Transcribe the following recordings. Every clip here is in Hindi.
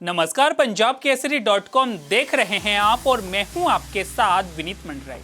नमस्कार, पंजाब केसरी.com देख रहे हैं आप और मैं हूं आपके साथ विनीत मंडराई।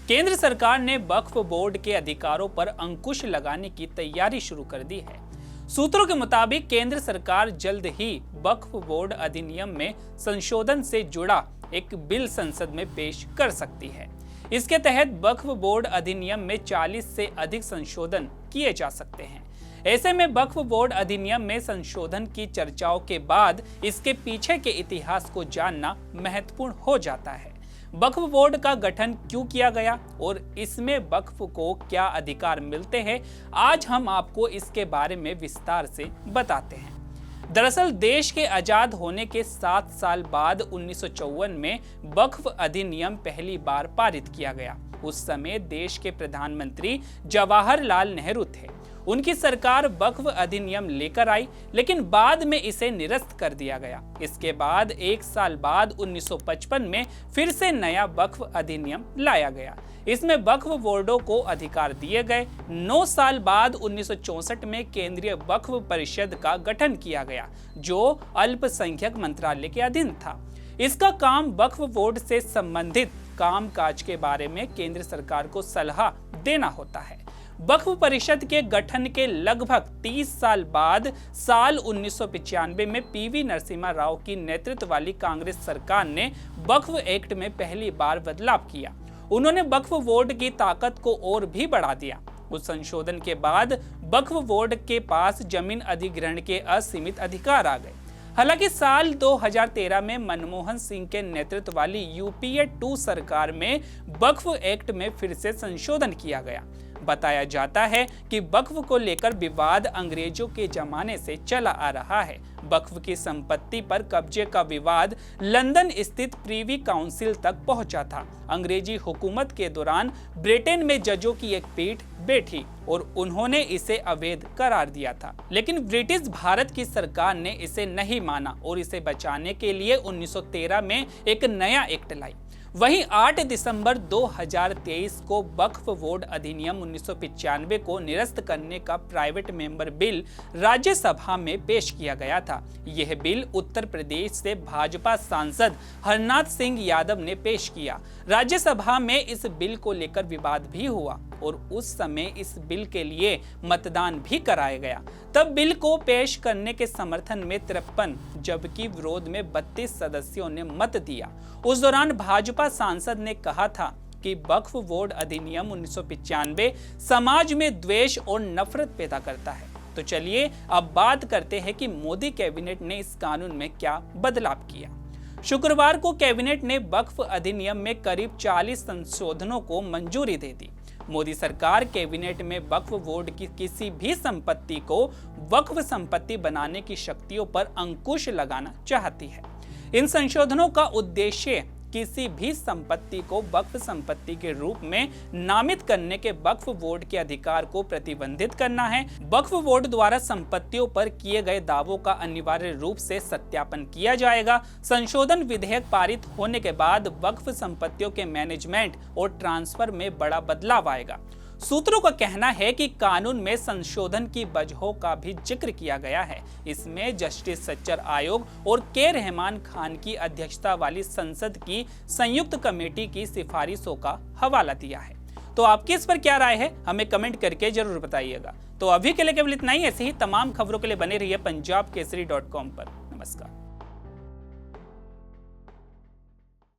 केंद्र सरकार ने वक्फ बोर्ड के अधिकारों पर अंकुश लगाने की तैयारी शुरू कर दी है। सूत्रों के मुताबिक केंद्र सरकार जल्द ही वक्फ बोर्ड अधिनियम में संशोधन से जुड़ा एक बिल संसद में पेश कर सकती है। इसके तहत वक्फ बोर्ड अधिनियम में 40 से अधिक संशोधन किए जा सकते हैं। ऐसे में वक्फ बोर्ड अधिनियम में संशोधन की चर्चाओं के बाद इसके पीछे के इतिहास को जानना महत्वपूर्ण हो जाता है। वक्फ बोर्ड का गठन क्यों किया गया और इसमें वक्फ को क्या अधिकार मिलते हैं, आज हम आपको इसके बारे में विस्तार से बताते हैं। दरअसल देश के आजाद होने के 7 साल बाद 1954 में वक्फ अधिनियम पहली बार पारित किया गया। उस समय देश के प्रधानमंत्री जवाहरलाल नेहरू थे। उनकी सरकार वक्फ अधिनियम लेकर आई, लेकिन बाद में इसे निरस्त कर दिया गया। इसके बाद 1 साल बाद 1955 में फिर से नया वक्फ अधिनियम लाया गया। इसमें वक्फ बोर्डों को अधिकार दिए गए। 9 साल बाद 1964 में केंद्रीय वक्फ परिषद का गठन किया गया, जो अल्पसंख्यक मंत्रालय के अधीन था। इसका काम वक्फ बोर्ड से संबंधित कामकाज के बारे में केंद्र सरकार को सलाह देना होता है। वक्फ परिषद के गठन के लगभग 30 साल बाद साल 1995 में पीवी नरसिम्हा राव की नेतृत्व वाली कांग्रेस सरकार ने वक्फ एक्ट में पहली बार बदलाव किया। उन्होंने वक्फ बोर्ड की ताकत को और भी बढ़ा दिया। उस संशोधन के बाद वक्फ बोर्ड के पास जमीन अधिग्रहण के असीमित अधिकार आ गए। हालांकि साल 2013 में मनमोहन सिंह के नेतृत्व वाली यूपीए 2 सरकार में वक्फ एक्ट में फिर से संशोधन किया गया। बताया जाता है कि वक्फ को लेकर विवाद अंग्रेजों के जमाने से चला आ रहा है। वक्फ की संपत्ति पर कब्जे का विवाद लंदन स्थित प्रीवी काउंसिल तक पहुंचा था। अंग्रेजी हुकूमत के दौरान ब्रिटेन में जजों की एक पीठ बैठी और उन्होंने इसे अवैध करार दिया था, लेकिन ब्रिटिश भारत की सरकार ने इसे नहीं माना और इसे बचाने के लिए 1913 में एक नया एक्ट लाई। वहीं 8 दिसंबर 2023 को वक्फ बोर्ड अधिनियम 1995 को निरस्त करने का प्राइवेट मेंबर बिल राज्यसभा में पेश किया गया था। यह बिल उत्तर प्रदेश से भाजपा सांसद हरनाथ सिंह यादव ने पेश किया। राज्यसभा में इस बिल को लेकर विवाद भी हुआ और उस समय इस बिल के लिए मतदान भी कराया गया। तब बिल को पेश करने के समर्थन में 53 जबकि विरोध में 32 सदस्यों ने मत दिया। उस दौरान भाजपा सांसद ने कहा था कि वक्फ बोर्ड अधिनियम 1995 समाज में द्वेष और नफरत पैदा करता है। तो चलिए अब बात करते हैं कि मोदी कैबिनेट ने इस कानून में क्या बदलाव किया। शुक्रवार को कैबिनेट ने वक्फ अधिनियम में करीब 40 संशोधनों को मंजूरी दे दी। मोदी सरकार कैबिनेट में वक्फ बोर्ड की किसी भी संपत्ति को वक्फ संपत्ति बनाने की शक्तियों पर अंकुश लगाना चाहती है। इन संशोधनों का उद्देश्य किसी भी संपत्ति को वक्फ संपत्ति के रूप में नामित करने के वक्फ बोर्ड के अधिकार को प्रतिबंधित करना है। वक्फ बोर्ड द्वारा संपत्तियों पर किए गए दावों का अनिवार्य रूप से सत्यापन किया जाएगा। संशोधन विधेयक पारित होने के बाद वक्फ संपत्तियों के मैनेजमेंट और ट्रांसफर में बड़ा बदलाव आएगा। सूत्रों का कहना है कि कानून में संशोधन की वजहों का भी जिक्र किया गया है। इसमें जस्टिस सच्चर आयोग और के रहमान खान की अध्यक्षता वाली संसद की संयुक्त कमेटी की सिफारिशों का हवाला दिया है। तो आपकी इस पर क्या राय है, हमें कमेंट करके जरूर बताइएगा। तो अभी के लिए केवल इतना ही। ऐसे ही तमाम खबरों के लिए बने रहिए पंजाब केसरी.com पर। नमस्कार।